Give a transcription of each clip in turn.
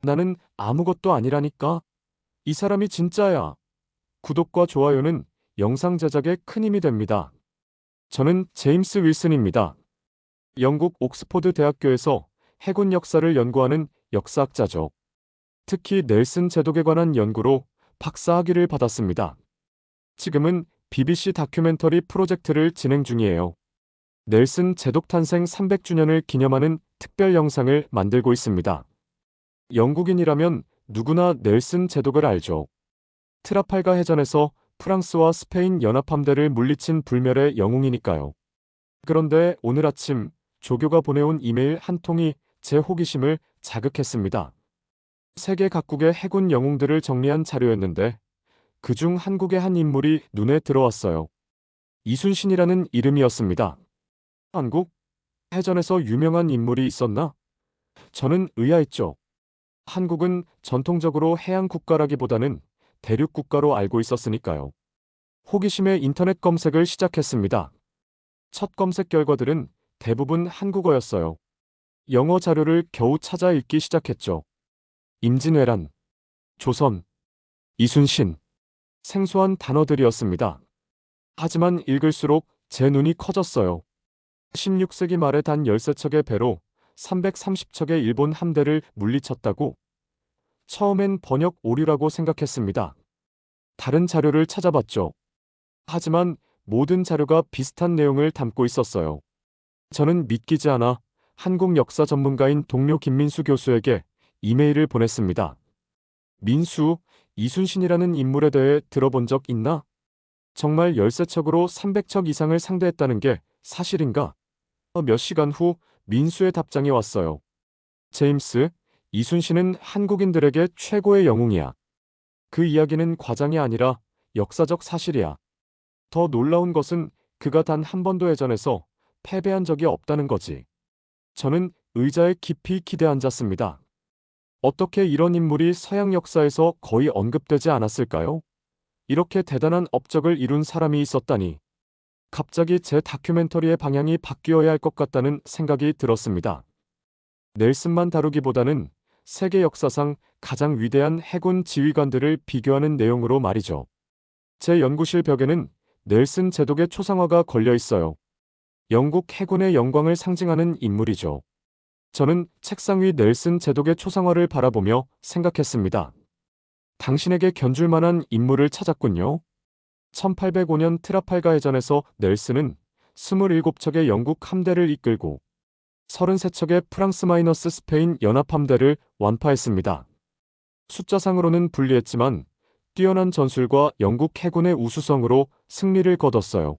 나는 아무것도 아니라니까. 이 사람이 진짜야. 구독과 좋아요는 영상 제작에 큰 힘이 됩니다. 저는 제임스 윌슨입니다. 영국 옥스포드 대학교에서 해군 역사를 연구하는 역사학자죠. 특히 넬슨 제독에 관한 연구로 박사학위를 받았습니다. 지금은 BBC 다큐멘터리 프로젝트를 진행 중이에요. 넬슨 제독 탄생 300주년을 기념하는 특별 영상을 만들고 있습니다. 영국인이라면 누구나 넬슨 제독을 알죠. 트라팔가 해전에서 프랑스와 스페인 연합함대를 물리친 불멸의 영웅이니까요. 그런데 오늘 아침 조교가 보내온 이메일 한 통이 제 호기심을 자극했습니다. 세계 각국의 해군 영웅들을 정리한 자료였는데 그중 한국의 한 인물이 눈에 들어왔어요. 이순신이라는 이름이었습니다. 한국? 해전에서 유명한 인물이 있었나? 저는 의아했죠. 한국은 전통적으로 해양 국가라기보다는 대륙 국가로 알고 있었으니까요. 호기심에 인터넷 검색을 시작했습니다. 첫 검색 결과들은 대부분 한국어였어요. 영어 자료를 겨우 찾아 읽기 시작했죠. 임진왜란, 조선, 이순신, 생소한 단어들이었습니다. 하지만 읽을수록 제 눈이 커졌어요. 16세기 말에 단 13척의 배로 330척의 일본 함대를 물리쳤다고? 처음엔 번역 오류라고 생각했습니다. 다른 자료를 찾아봤죠. 하지만 모든 자료가 비슷한 내용을 담고 있었어요. 저는 믿기지 않아 한국 역사 전문가인 동료 김민수 교수에게 이메일을 보냈습니다. 민수, 이순신이라는 인물에 대해 들어본 적 있나? 정말 13척으로 300척 이상을 상대했다는 게 사실인가? 몇 시간 후 민수의 답장이 왔어요. 제임스, 이순신은 한국인들에게 최고의 영웅이야. 그 이야기는 과장이 아니라 역사적 사실이야. 더 놀라운 것은 그가 단 한 번도 해전에서 패배한 적이 없다는 거지. 저는 의자에 깊이 기대앉았습니다. 어떻게 이런 인물이 서양 역사에서 거의 언급되지 않았을까요? 이렇게 대단한 업적을 이룬 사람이 있었다니. 갑자기 제 다큐멘터리의 방향이 바뀌어야 할 것 같다는 생각이 들었습니다. 넬슨만 다루기보다는 세계 역사상 가장 위대한 해군 지휘관들을 비교하는 내용으로 말이죠. 제 연구실 벽에는 넬슨 제독의 초상화가 걸려 있어요. 영국 해군의 영광을 상징하는 인물이죠. 저는 책상 위 넬슨 제독의 초상화를 바라보며 생각했습니다. 당신에게 견줄 만한 인물을 찾았군요. 1805년 트라팔가 해전에서 넬슨은 27척의 영국 함대를 이끌고 33척의 프랑스 마이너스 스페인 연합함대를 완파했습니다. 숫자상으로는 불리했지만 뛰어난 전술과 영국 해군의 우수성으로 승리를 거뒀어요.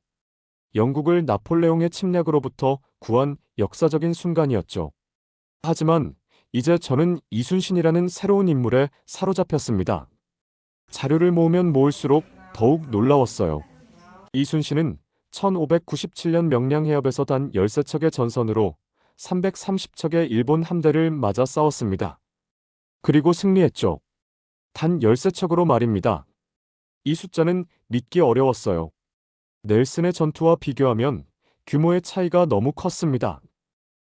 영국을 나폴레옹의 침략으로부터 구한 역사적인 순간이었죠. 하지만 이제 저는 이순신이라는 새로운 인물에 사로잡혔습니다. 자료를 모으면 모을수록 더욱 놀라웠어요. 이순신은 1597년 명량해협에서 단 13척의 전선으로 330척의 일본 함대를 맞아 싸웠습니다. 그리고 승리했죠. 단 13척으로 말입니다. 이 숫자는 믿기 어려웠어요. 넬슨의 전투와 비교하면 규모의 차이가 너무 컸습니다.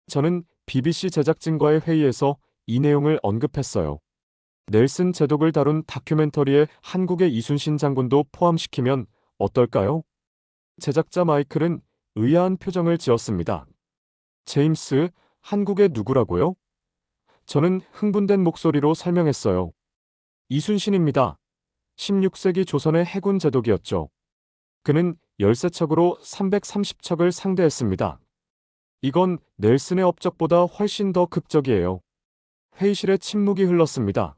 저는 BBC 제작진과의 회의에서 이 내용을 언급했어요. 넬슨 제독을 다룬 다큐멘터리에 한국의 이순신 장군도 포함시키면 어떨까요? 제작자 마이클은 의아한 표정을 지었습니다. 제임스, 한국의 누구라고요? 저는 흥분된 목소리로 설명했어요. 이순신입니다. 16세기 조선의 해군 제독이었죠. 그는 13척으로 330척을 상대했습니다. 이건 넬슨의 업적보다 훨씬 더 극적이에요. 회의실에 침묵이 흘렀습니다.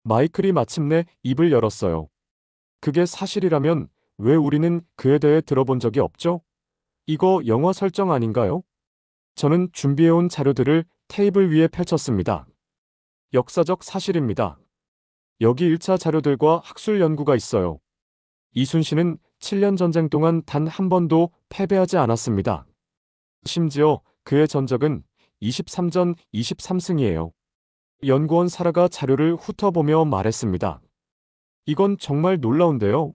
마이클이 마침내 입을 열었어요. 그게 사실이라면 왜 우리는 그에 대해 들어본 적이 없죠? 이거 영화 설정 아닌가요? 저는 준비해온 자료들을 테이블 위에 펼쳤습니다. 역사적 사실입니다. 여기 1차 자료들과 학술 연구가 있어요. 이순신은 7년 전쟁 동안 단 한 번도 패배하지 않았습니다. 심지어 그의 전적은 23전 23승이에요. 연구원 사라가 자료를 훑어보며 말했습니다. 이건 정말 놀라운데요.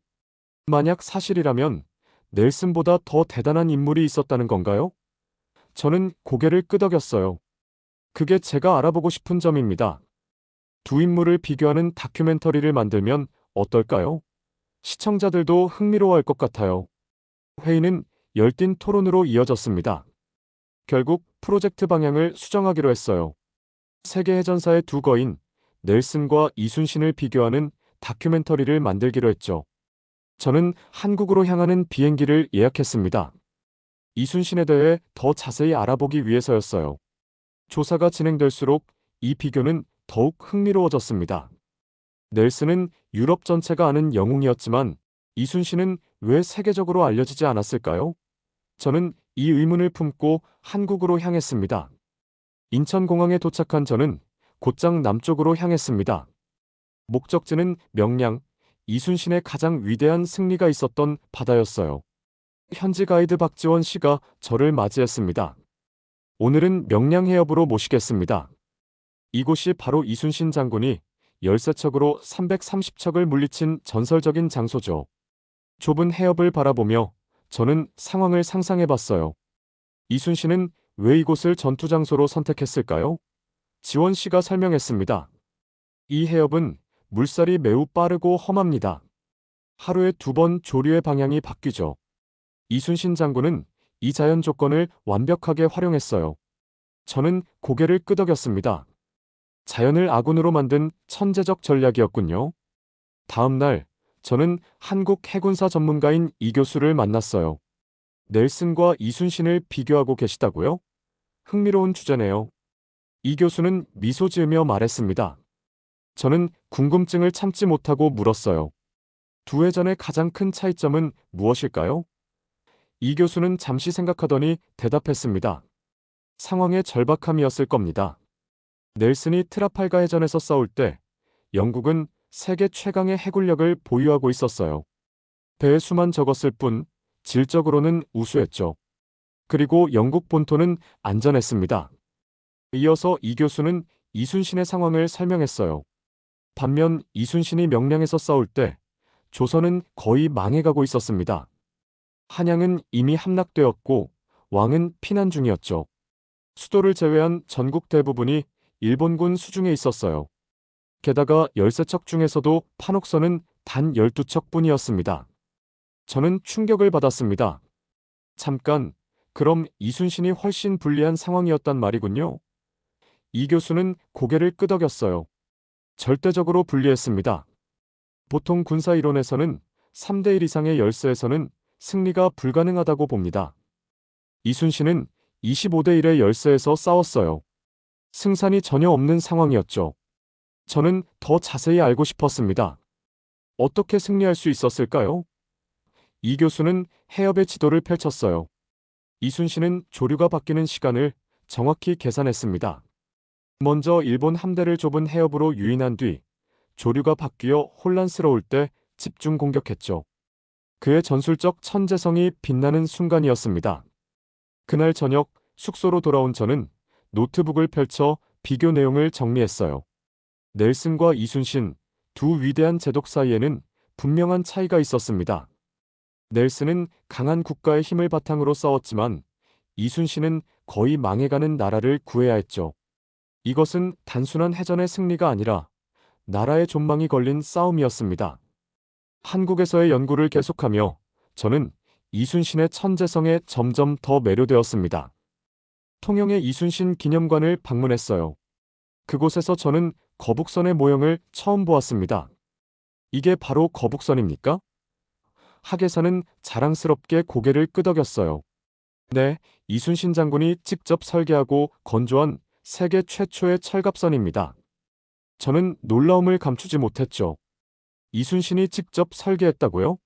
만약 사실이라면 넬슨보다 더 대단한 인물이 있었다는 건가요? 저는 고개를 끄덕였어요. 그게 제가 알아보고 싶은 점입니다. 두 인물을 비교하는 다큐멘터리를 만들면 어떨까요? 시청자들도 흥미로워할 것 같아요. 회의는 열띤 토론으로 이어졌습니다. 결국 프로젝트 방향을 수정하기로 했어요. 세계 해전사의 두 거인 넬슨과 이순신을 비교하는 다큐멘터리를 만들기로 했죠. 저는 한국으로 향하는 비행기를 예약했습니다. 이순신에 대해 더 자세히 알아보기 위해서였어요. 조사가 진행될수록 이 비교는 더욱 흥미로워졌습니다. 넬슨은 유럽 전체가 아는 영웅이었지만 이순신은 왜 세계적으로 알려지지 않았을까요? 저는 이 의문을 품고 한국으로 향했습니다. 인천공항에 도착한 저는 곧장 남쪽으로 향했습니다. 목적지는 명량, 이순신의 가장 위대한 승리가 있었던 바다였어요. 현지 가이드 박지원 씨가 저를 맞이했습니다. 오늘은 명량 해협으로 모시겠습니다. 이곳이 바로 이순신 장군이 열세척으로 330척을 물리친 전설적인 장소죠. 좁은 해협을 바라보며 저는 상황을 상상해봤어요. 이순신은 왜 이곳을 전투장소로 선택했을까요? 지원 씨가 설명했습니다. 이 해협은 물살이 매우 빠르고 험합니다. 하루에 2번 조류의 방향이 바뀌죠. 이순신 장군은 이 자연 조건을 완벽하게 활용했어요. 저는 고개를 끄덕였습니다. 자연을 아군으로 만든 천재적 전략이었군요. 다음 날, 저는 한국 해군사 전문가인 이 교수를 만났어요. 넬슨과 이순신을 비교하고 계시다고요? 흥미로운 주제네요. 이 교수는 미소 지으며 말했습니다. 저는 궁금증을 참지 못하고 물었어요. 두 회전의 가장 큰 차이점은 무엇일까요? 이 교수는 잠시 생각하더니 대답했습니다. 상황의 절박함이었을 겁니다. 넬슨이 트라팔가 해전에서 싸울 때 영국은 세계 최강의 해군력을 보유하고 있었어요. 배의 수만 적었을 뿐 질적으로는 우수했죠. 그리고 영국 본토는 안전했습니다. 이어서 이 교수는 이순신의 상황을 설명했어요. 반면 이순신이 명량에서 싸울 때 조선은 거의 망해가고 있었습니다. 한양은 이미 함락되었고 왕은 피난 중이었죠. 수도를 제외한 전국 대부분이 일본군 수중에 있었어요. 게다가 13척 중에서도 판옥선은 단 12척뿐이었습니다. 저는 충격을 받았습니다. 잠깐, 그럼 이순신이 훨씬 불리한 상황이었단 말이군요. 이 교수는 고개를 끄덕였어요. 절대적으로 불리했습니다. 보통 군사 이론에서는 3대 1 이상의 열세에서는 승리가 불가능하다고 봅니다. 이순신은 25대 1의 열세에서 싸웠어요. 승산이 전혀 없는 상황이었죠. 저는 더 자세히 알고 싶었습니다. 어떻게 승리할 수 있었을까요? 이 교수는 해협의 지도를 펼쳤어요. 이순신은 조류가 바뀌는 시간을 정확히 계산했습니다. 먼저 일본 함대를 좁은 해협으로 유인한 뒤 조류가 바뀌어 혼란스러울 때 집중 공격했죠. 그의 전술적 천재성이 빛나는 순간이었습니다. 그날 저녁 숙소로 돌아온 저는 노트북을 펼쳐 비교 내용을 정리했어요. 넬슨과 이순신, 두 위대한 제독 사이에는 분명한 차이가 있었습니다. 넬슨은 강한 국가의 힘을 바탕으로 싸웠지만 이순신은 거의 망해가는 나라를 구해야 했죠. 이것은 단순한 해전의 승리가 아니라 나라의 존망이 걸린 싸움이었습니다. 한국에서의 연구를 계속하며 저는 이순신의 천재성에 점점 더 매료되었습니다. 통영의 이순신 기념관을 방문했어요. 그곳에서 저는 거북선의 모형을 처음 보았습니다. 이게 바로 거북선입니까? 학예사는 자랑스럽게 고개를 끄덕였어요. 네, 이순신 장군이 직접 설계하고 건조한 세계 최초의 철갑선입니다. 저는 놀라움을 감추지 못했죠. 이순신이 직접 설계했다고요?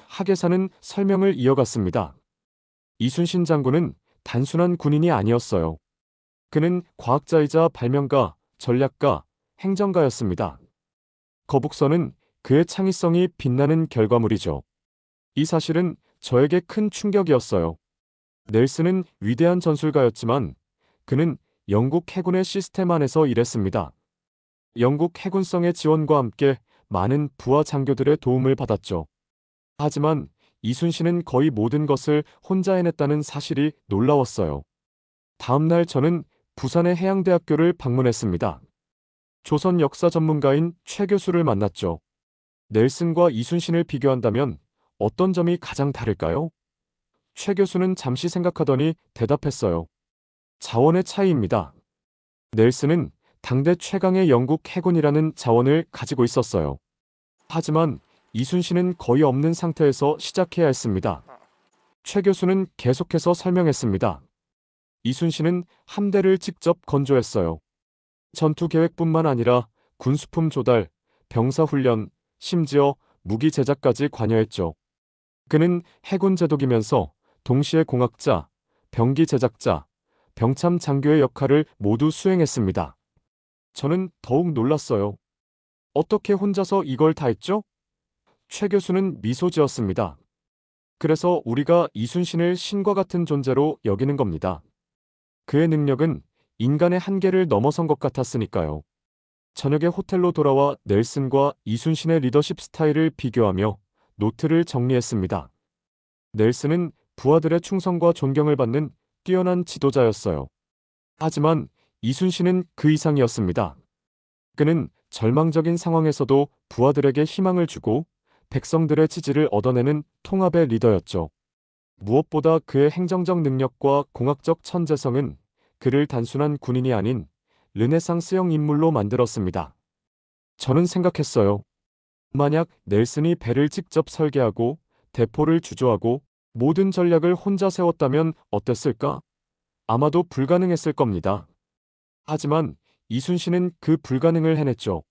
학예사는 설명을 이어갔습니다. 이순신 장군은 단순한 군인이 아니었어요. 그는 과학자이자 발명가, 전략가, 행정가였습니다. 거북선은 그의 창의성이 빛나는 결과물이죠. 이 사실은 저에게 큰 충격이었어요. 넬슨은 위대한 전술가였지만 그는 영국 해군의 시스템 안에서 일했습니다. 영국 해군성의 지원과 함께 많은 부하 장교들의 도움을 받았죠. 하지만 이순신은 거의 모든 것을 혼자 해냈다는 사실이 놀라웠어요. 다음 날 저는 부산의 해양대학교를 방문했습니다. 조선 역사 전문가인 최 교수를 만났죠. 넬슨과 이순신을 비교한다면 어떤 점이 가장 다를까요? 최 교수는 잠시 생각하더니 대답했어요. 자원의 차이입니다. 넬슨은 당대 최강의 영국 해군이라는 자원을 가지고 있었어요. 하지만 이순신은 거의 없는 상태에서 시작해야 했습니다. 최 교수는 계속해서 설명했습니다. 이순신은 함대를 직접 건조했어요. 전투 계획뿐만 아니라 군수품 조달, 병사 훈련, 심지어 무기 제작까지 관여했죠. 그는 해군 제독이면서 동시에 공학자, 병기 제작자, 병참 장교의 역할을 모두 수행했습니다. 저는 더욱 놀랐어요. 어떻게 혼자서 이걸 다 했죠? 최 교수는 미소 지었습니다. 그래서 우리가 이순신을 신과 같은 존재로 여기는 겁니다. 그의 능력은 인간의 한계를 넘어선 것 같았으니까요. 저녁에 호텔로 돌아와 넬슨과 이순신의 리더십 스타일을 비교하며 노트를 정리했습니다. 넬슨은 부하들의 충성과 존경을 받는 뛰어난 지도자였어요. 하지만 이순신은 그 이상이었습니다. 그는 절망적인 상황에서도 부하들에게 희망을 주고 백성들의 지지를 얻어내는 통합의 리더였죠. 무엇보다 그의 행정적 능력과 공학적 천재성은 그를 단순한 군인이 아닌 르네상스형 인물로 만들었습니다. 저는 생각했어요. 만약 넬슨이 배를 직접 설계하고 대포를 주조하고 모든 전략을 혼자 세웠다면 어땠을까? 아마도 불가능했을 겁니다. 하지만 이순신은 그 불가능을 해냈죠.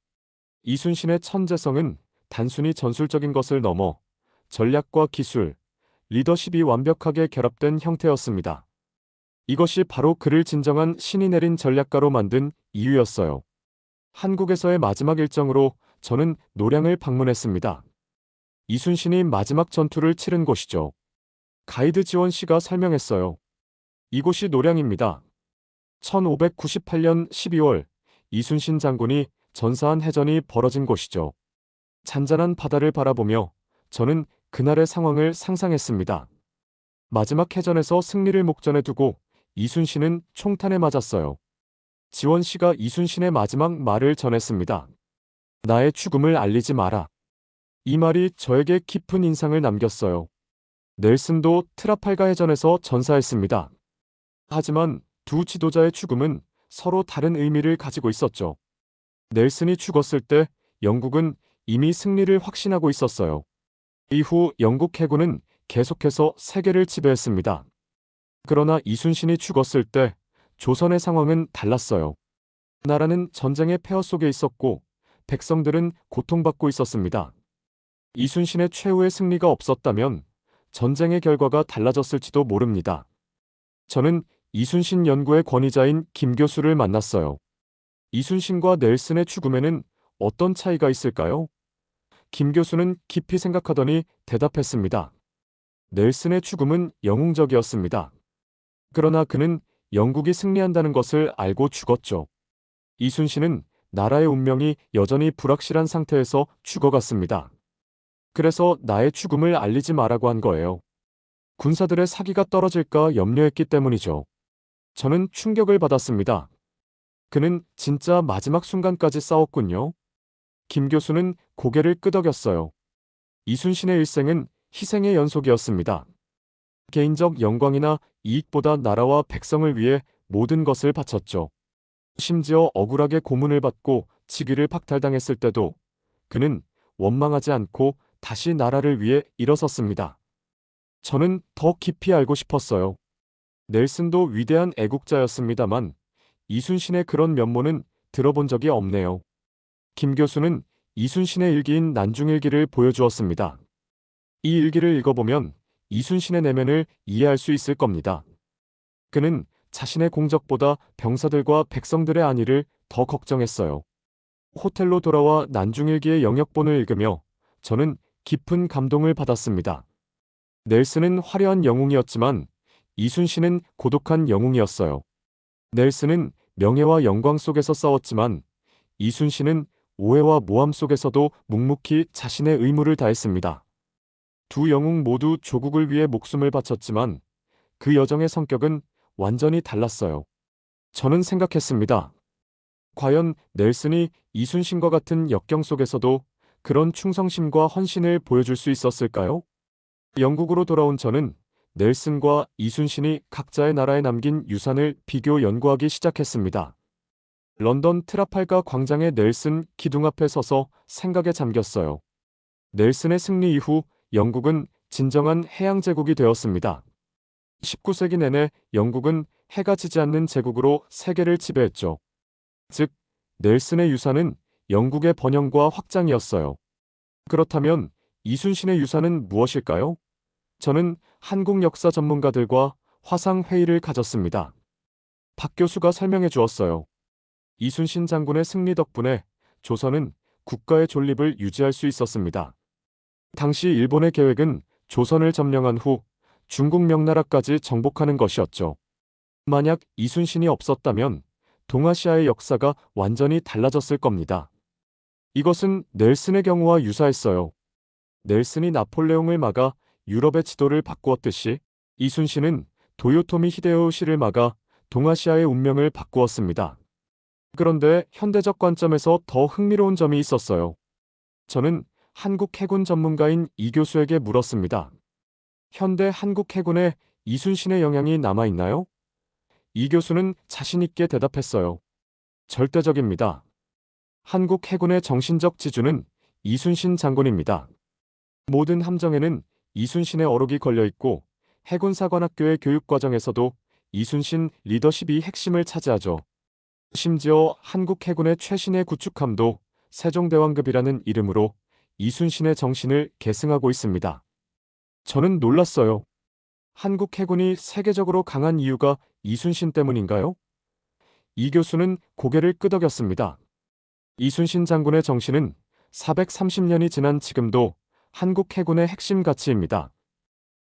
이순신의 천재성은 단순히 전술적인 것을 넘어 전략과 기술, 리더십이 완벽하게 결합된 형태였습니다. 이것이 바로 그를 진정한 신이 내린 전략가로 만든 이유였어요. 한국에서의 마지막 일정으로 저는 노량을 방문했습니다. 이순신이 마지막 전투를 치른 곳이죠. 가이드 지원 씨가 설명했어요. 이곳이 노량입니다. 1598년 12월 이순신 장군이 전사한 해전이 벌어진 곳이죠. 잔잔한 바다를 바라보며 저는 그날의 상황을 상상했습니다. 마지막 해전에서 승리를 목전에 두고 이순신은 총탄에 맞았어요. 지원 씨가 이순신의 마지막 말을 전했습니다. 나의 죽음을 알리지 마라. 이 말이 저에게 깊은 인상을 남겼어요. 넬슨도 트라팔가 해전에서 전사했습니다. 하지만 두 지도자의 죽음은 서로 다른 의미를 가지고 있었죠. 넬슨이 죽었을 때 영국은 이미 승리를 확신하고 있었어요. 이후 영국 해군은 계속해서 세계를 지배했습니다. 그러나 이순신이 죽었을 때 조선의 상황은 달랐어요. 나라는 전쟁의 폐허 속에 있었고 백성들은 고통받고 있었습니다. 이순신의 최후의 승리가 없었다면 전쟁의 결과가 달라졌을지도 모릅니다. 저는 이순신 연구의 권위자인 김 교수를 만났어요. 이순신과 넬슨의 죽음에는 어떤 차이가 있을까요? 김 교수는 깊이 생각하더니 대답했습니다. 넬슨의 죽음은 영웅적이었습니다. 그러나 그는 영국이 승리한다는 것을 알고 죽었죠. 이순신은 나라의 운명이 여전히 불확실한 상태에서 죽어갔습니다. 그래서 나의 죽음을 알리지 마라고 한 거예요. 군사들의 사기가 떨어질까 염려했기 때문이죠. 저는 충격을 받았습니다. 그는 진짜 마지막 순간까지 싸웠군요. 김 교수는 고개를 끄덕였어요. 이순신의 일생은 희생의 연속이었습니다. 개인적 영광이나 이익보다 나라와 백성을 위해 모든 것을 바쳤죠. 심지어 억울하게 고문을 받고 직위를 박탈당했을 때도 그는 원망하지 않고 다시 나라를 위해 일어섰습니다. 저는 더 깊이 알고 싶었어요. 넬슨도 위대한 애국자였습니다만 이순신의 그런 면모는 들어본 적이 없네요. 김 교수는 이순신의 일기인 난중일기를 보여주었습니다. 이 일기를 읽어보면 이순신의 내면을 이해할 수 있을 겁니다. 그는 자신의 공적보다 병사들과 백성들의 안위를 더 걱정했어요. 호텔로 돌아와 난중일기의 영역본을 읽으며 저는 깊은 감동을 받았습니다. 넬슨은 화려한 영웅이었지만 이순신은 고독한 영웅이었어요. 넬슨은 명예와 영광 속에서 싸웠지만 이순신은 오해와 모함 속에서도 묵묵히 자신의 의무를 다했습니다. 두 영웅 모두 조국을 위해 목숨을 바쳤지만 그 여정의 성격은 완전히 달랐어요. 저는 생각했습니다. 과연 넬슨이 이순신과 같은 역경 속에서도 그런 충성심과 헌신을 보여줄 수 있었을까요? 영국으로 돌아온 저는 넬슨과 이순신이 각자의 나라에 남긴 유산을 비교 연구하기 시작했습니다. 런던 트라팔가 광장의 넬슨 기둥 앞에 서서 생각에 잠겼어요. 넬슨의 승리 이후 영국은 진정한 해양 제국이 되었습니다. 19세기 내내 영국은 해가 지지 않는 제국으로 세계를 지배했죠. 즉, 넬슨의 유산은 영국의 번영과 확장이었어요. 그렇다면 이순신의 유산은 무엇일까요? 저는 한국 역사 전문가들과 화상 회의를 가졌습니다. 박 교수가 설명해 주었어요. 이순신 장군의 승리 덕분에 조선은 국가의 존립을 유지할 수 있었습니다. 당시 일본의 계획은 조선을 점령한 후 중국 명나라까지 정복하는 것이었죠. 만약 이순신이 없었다면 동아시아의 역사가 완전히 달라졌을 겁니다. 이것은 넬슨의 경우와 유사했어요. 넬슨이 나폴레옹을 막아 유럽의 지도를 바꾸었듯이 이순신은 도요토미 히데요시를 막아 동아시아의 운명을 바꾸었습니다. 그런데 현대적 관점에서 더 흥미로운 점이 있었어요. 저는 한국 해군 전문가인 이 교수에게 물었습니다. 현대 한국 해군에 이순신의 영향이 남아있나요? 이 교수는 자신있게 대답했어요. 절대적입니다. 한국 해군의 정신적 지주는 이순신 장군입니다. 모든 함정에는 이순신의 어록이 걸려있고 해군사관학교의 교육과정에서도 이순신 리더십이 핵심을 차지하죠. 심지어 한국 해군의 최신의 구축함도 세종대왕급이라는 이름으로 이순신의 정신을 계승하고 있습니다. 저는 놀랐어요. 한국 해군이 세계적으로 강한 이유가 이순신 때문인가요? 이 교수는 고개를 끄덕였습니다. 이순신 장군의 정신은 430년이 지난 지금도 한국 해군의 핵심 가치입니다.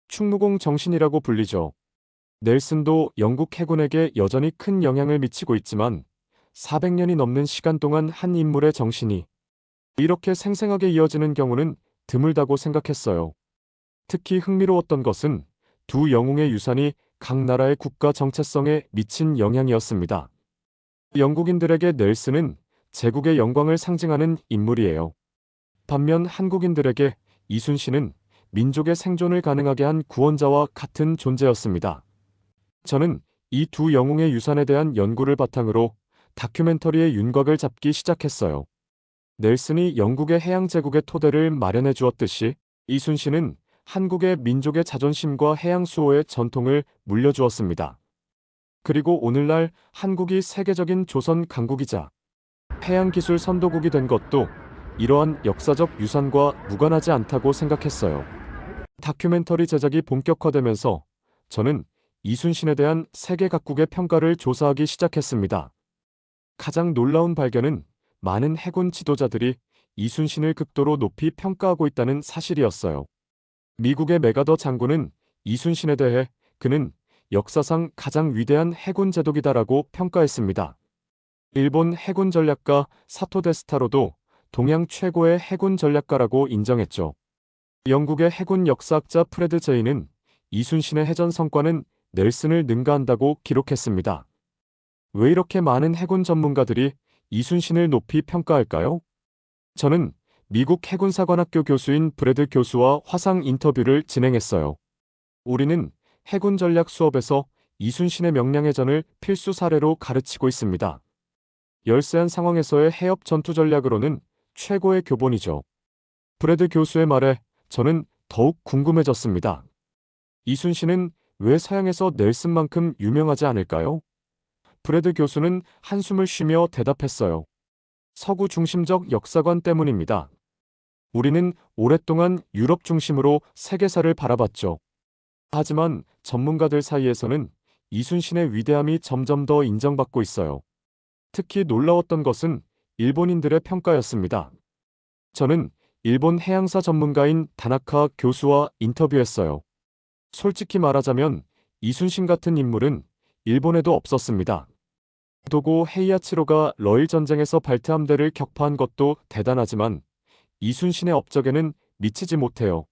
충무공 정신이라고 불리죠. 넬슨도 영국 해군에게 여전히 큰 영향을 미치고 있지만 400년이 넘는 시간 동안 한 인물의 정신이 이렇게 생생하게 이어지는 경우는 드물다고 생각했어요. 특히 흥미로웠던 것은 두 영웅의 유산이 각 나라의 국가 정체성에 미친 영향이었습니다. 영국인들에게 넬슨은 제국의 영광을 상징하는 인물이에요. 반면 한국인들에게 이순신은 민족의 생존을 가능하게 한 구원자와 같은 존재였습니다. 저는 이 두 영웅의 유산에 대한 연구를 바탕으로 다큐멘터리의 윤곽을 잡기 시작했어요. 넬슨이 영국의 해양 제국의 토대를 마련해 주었듯이 이순신은 한국의 민족의 자존심과 해양 수호의 전통을 물려주었습니다. 그리고 오늘날 한국이 세계적인 조선 강국이자 해양기술 선도국이 된 것도 이러한 역사적 유산과 무관하지 않다고 생각했어요. 다큐멘터리 제작이 본격화되면서 저는 이순신에 대한 세계 각국의 평가를 조사하기 시작했습니다. 가장 놀라운 발견은 많은 해군 지도자들이 이순신을 극도로 높이 평가하고 있다는 사실이었어요. 미국의 메가더 장군은 이순신에 대해 그는 역사상 가장 위대한 해군 제독이다라고 평가했습니다. 일본 해군 전략가 사토 데스타로도 동양 최고의 해군 전략가라고 인정했죠. 영국의 해군 역사학자 프레드 제이는 이순신의 해전 성과는 넬슨을 능가한다고 기록했습니다. 왜 이렇게 많은 해군 전문가들이 이순신을 높이 평가할까요? 저는 미국 해군사관학교 교수인 브래드 교수와 화상 인터뷰를 진행했어요. 우리는 해군 전략 수업에서 이순신의 명량해전을 필수 사례로 가르치고 있습니다. 열세한 상황에서의 해협 전투 전략으로는 최고의 교본이죠. 브래드 교수의 말에 저는 더욱 궁금해졌습니다. 이순신은 왜 서양에서 넬슨만큼 유명하지 않을까요? 브래드 교수는 한숨을 쉬며 대답했어요. 서구 중심적 역사관 때문입니다. 우리는 오랫동안 유럽 중심으로 세계사를 바라봤죠. 하지만 전문가들 사이에서는 이순신의 위대함이 점점 더 인정받고 있어요. 특히 놀라웠던 것은 일본인들의 평가였습니다. 저는 일본 해양사 전문가인 다나카 교수와 인터뷰했어요. 솔직히 말하자면 이순신 같은 인물은 일본에도 없었습니다. 도고 헤이아치로가 러일 전쟁에서 발트함대를 격파한 것도 대단하지만 이순신의 업적에는 미치지 못해요.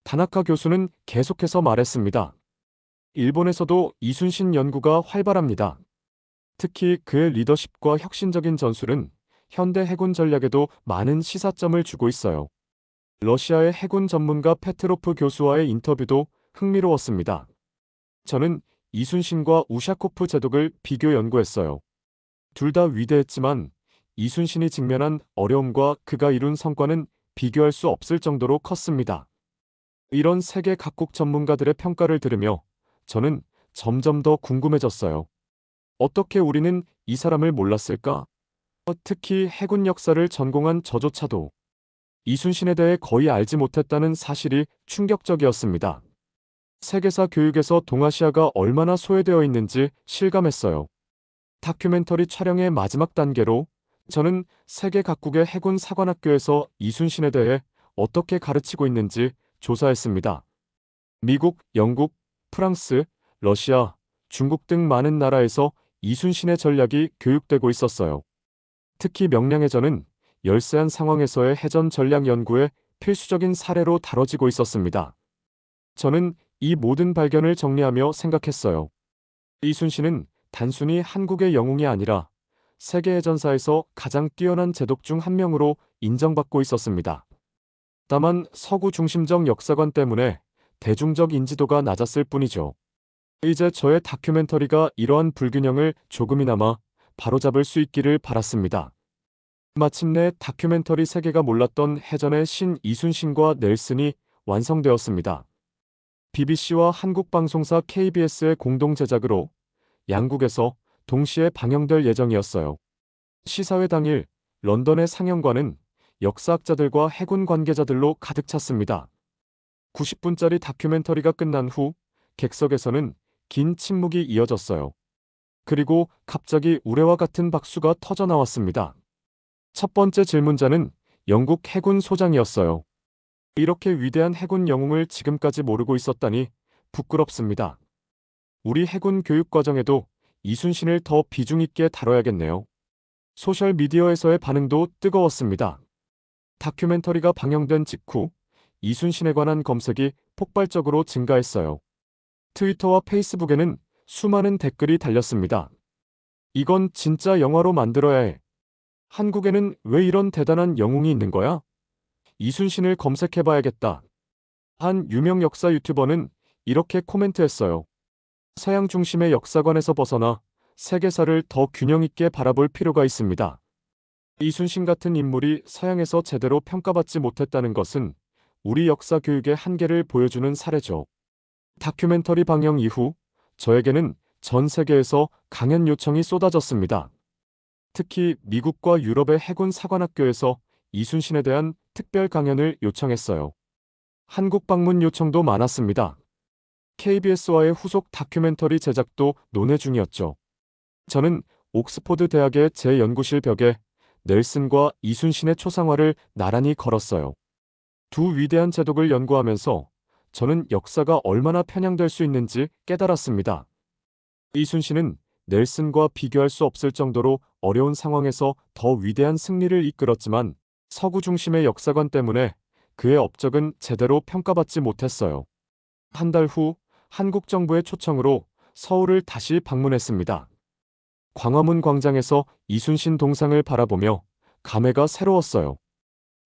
다나카 교수는 계속해서 말했습니다. 일본에서도 이순신 연구가 활발합니다. 특히 그의 리더십과 혁신적인 전술은 현대 해군 전략에도 많은 시사점을 주고 있어요. 러시아의 해군 전문가 페트로프 교수와의 인터뷰도 흥미로웠습니다. 저는 이순신과 우샤코프 제독을 비교 연구했어요. 둘 다 위대했지만 이순신이 직면한 어려움과 그가 이룬 성과는 비교할 수 없을 정도로 컸습니다. 이런 세계 각국 전문가들의 평가를 들으며 저는 점점 더 궁금해졌어요. 어떻게 우리는 이 사람을 몰랐을까? 특히 해군 역사를 전공한 저조차도 이순신에 대해 거의 알지 못했다는 사실이 충격적이었습니다. 세계사 교육에서 동아시아가 얼마나 소외되어 있는지 실감했어요. 다큐멘터리 촬영의 마지막 단계로 저는 세계 각국의 해군 사관학교에서 이순신에 대해 어떻게 가르치고 있는지 조사했습니다. 미국, 영국, 프랑스, 러시아, 중국 등 많은 나라에서 이순신의 전략이 교육되고 있었어요. 특히 명량해전은 열세한 상황에서의 해전 전략 연구의 필수적인 사례로 다뤄지고 있었습니다. 저는 이 모든 발견을 정리하며 생각했어요. 이순신은 단순히 한국의 영웅이 아니라 세계해전사에서 가장 뛰어난 제독 중 한 명으로 인정받고 있었습니다. 다만 서구 중심적 역사관 때문에 대중적 인지도가 낮았을 뿐이죠. 이제 저의 다큐멘터리가 이러한 불균형을 조금이나마 바로잡을 수 있기를 바랐습니다. 마침내 다큐멘터리 세계가 몰랐던 해전의 신 이순신과 넬슨이 완성되었습니다. BBC와 한국방송사 KBS의 공동 제작으로 양국에서 동시에 방영될 예정이었어요. 시사회 당일 런던의 상영관은 역사학자들과 해군 관계자들로 가득 찼습니다. 90분짜리 다큐멘터리가 끝난 후 객석에서는 긴 침묵이 이어졌어요. 그리고 갑자기 우레와 같은 박수가 터져 나왔습니다. 첫 번째 질문자는 영국 해군 소장이었어요. 이렇게 위대한 해군 영웅을 지금까지 모르고 있었다니 부끄럽습니다. 우리 해군 교육 과정에도 이순신을 더 비중 있게 다뤄야겠네요. 소셜미디어에서의 반응도 뜨거웠습니다. 다큐멘터리가 방영된 직후 이순신에 관한 검색이 폭발적으로 증가했어요. 트위터와 페이스북에는 수많은 댓글이 달렸습니다. 이건 진짜 영화로 만들어야 해. 한국에는 왜 이런 대단한 영웅이 있는 거야? 이순신을 검색해봐야겠다. 한 유명 역사 유튜버는 이렇게 코멘트했어요. 서양 중심의 역사관에서 벗어나 세계사를 더 균형 있게 바라볼 필요가 있습니다. 이순신 같은 인물이 서양에서 제대로 평가받지 못했다는 것은 우리 역사 교육의 한계를 보여주는 사례죠. 다큐멘터리 방영 이후 저에게는 전 세계에서 강연 요청이 쏟아졌습니다. 특히 미국과 유럽의 해군 사관학교에서 이순신에 대한 특별 강연을 요청했어요. 한국 방문 요청도 많았습니다. KBS와의 후속 다큐멘터리 제작도 논의 중이었죠. 저는 옥스포드 대학의 제 연구실 벽에 넬슨과 이순신의 초상화를 나란히 걸었어요. 두 위대한 제독을 연구하면서 저는 역사가 얼마나 편향될 수 있는지 깨달았습니다. 이순신은 넬슨과 비교할 수 없을 정도로 어려운 상황에서 더 위대한 승리를 이끌었지만 서구 중심의 역사관 때문에 그의 업적은 제대로 평가받지 못했어요. 한 달 후 한국 정부의 초청으로 서울을 다시 방문했습니다. 광화문 광장에서 이순신 동상을 바라보며 감회가 새로웠어요.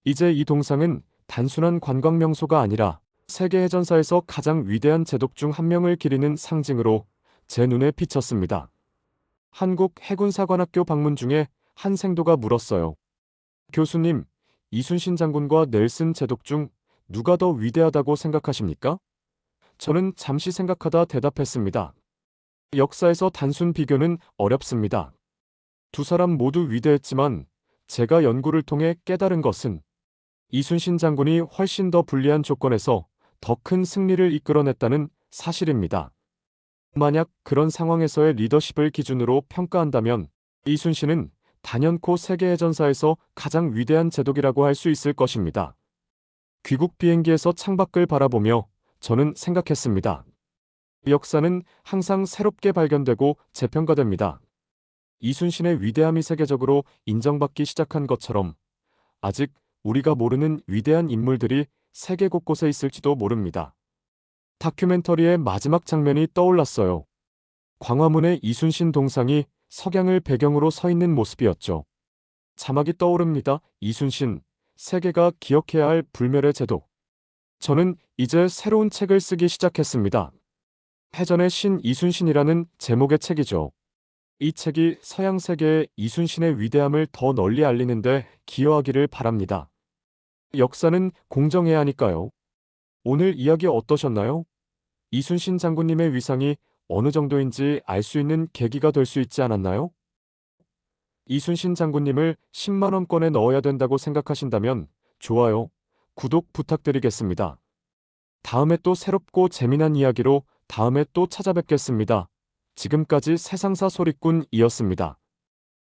이제 이 동상은 단순한 관광 명소가 아니라 세계해전사에서 가장 위대한 제독 중 한 명을 기리는 상징으로 제 눈에 비쳤습니다. 한국 해군사관학교 방문 중에 한 생도가 물었어요. 교수님, 이순신 장군과 넬슨 제독 중 누가 더 위대하다고 생각하십니까? 저는 잠시 생각하다 대답했습니다. 역사에서 단순 비교는 어렵습니다. 두 사람 모두 위대했지만 제가 연구를 통해 깨달은 것은 이순신 장군이 훨씬 더 불리한 조건에서 더 큰 승리를 이끌어냈다는 사실입니다. 만약 그런 상황에서의 리더십을 기준으로 평가한다면 이순신은 단연코 세계해전사에서 가장 위대한 제독이라고 할 수 있을 것입니다. 귀국 비행기에서 창밖을 바라보며 저는 생각했습니다. 역사는 항상 새롭게 발견되고 재평가됩니다. 이순신의 위대함이 세계적으로 인정받기 시작한 것처럼 아직 우리가 모르는 위대한 인물들이 세계 곳곳에 있을지도 모릅니다. 다큐멘터리의 마지막 장면이 떠올랐어요. 광화문의 이순신 동상이 석양을 배경으로 서 있는 모습이었죠. 자막이 떠오릅니다. 이순신, 세계가 기억해야 할 불멸의 제도. 저는 이제 새로운 책을 쓰기 시작했습니다. 해전의 신 이순신이라는 제목의 책이죠. 이 책이 서양 세계에 이순신의 위대함을 더 널리 알리는데 기여하기를 바랍니다. 역사는 공정해야 하니까요. 오늘 이야기 어떠셨나요? 이순신 장군님의 위상이 어느 정도인지 알 수 있는 계기가 될 수 있지 않았나요? 이순신 장군님을 10만 원권에 넣어야 된다고 생각하신다면 좋아요, 구독 부탁드리겠습니다. 다음에 또 새롭고 재미난 이야기로 다음에 또 찾아뵙겠습니다. 지금까지 세상사 소리꾼이었습니다.